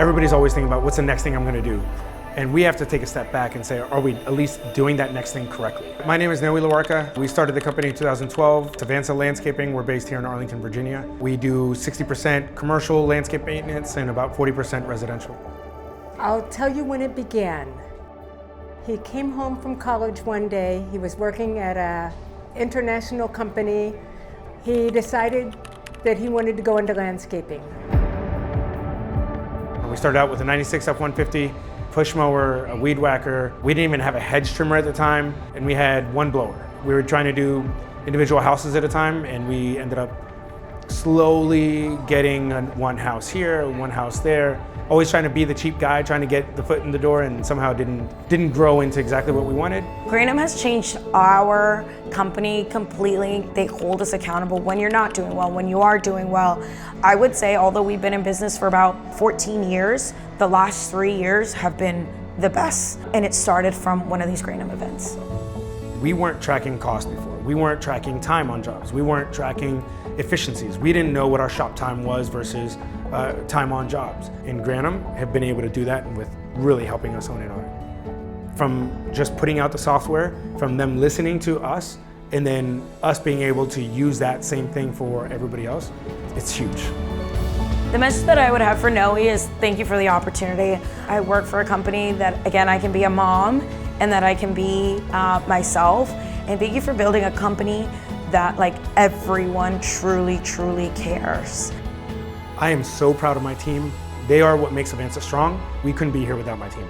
Everybody's always thinking about what's the next thing I'm gonna do. And we have to take a step back and say, are we at least doing that next thing correctly? My name is Noe Loarca. We started the company in 2012. It's Avanza Landscaping. We're based here in Arlington, Virginia. We do 60% commercial landscape maintenance and about 40% residential. I'll tell you when it began. He came home from college one day. He was working at an international company. He decided that he wanted to go into landscaping. We started out with a 96 F-150, push mower, a weed whacker. We didn't even have a hedge trimmer at the time, and we had one blower. We were trying to do individual houses at a time, and we ended up slowly getting one house here, one house there. Always trying to be the cheap guy, trying to get the foot in the door, and somehow didn't grow into exactly what we wanted. Granum has changed our company completely. They hold us accountable when you're not doing well, when you are doing well. I would say, although we've been in business for about 14 years, the last 3 years have been the best, and it started from one of these Granum events. We weren't tracking cost before. We weren't tracking time on jobs. We weren't tracking efficiencies. We didn't know what our shop time was versus time on jobs. And Granum have been able to do that with really helping us hone in on it. From just putting out the software, from them listening to us, and then us being able to use that same thing for everybody else, it's huge. The message that I would have for Noe is thank you for the opportunity. I work for a company that, again, I can be a mom and that I can be myself. And thank you for building a company that everyone truly, truly cares. I am so proud of my team. They are what makes Avanza strong. We couldn't be here without my team.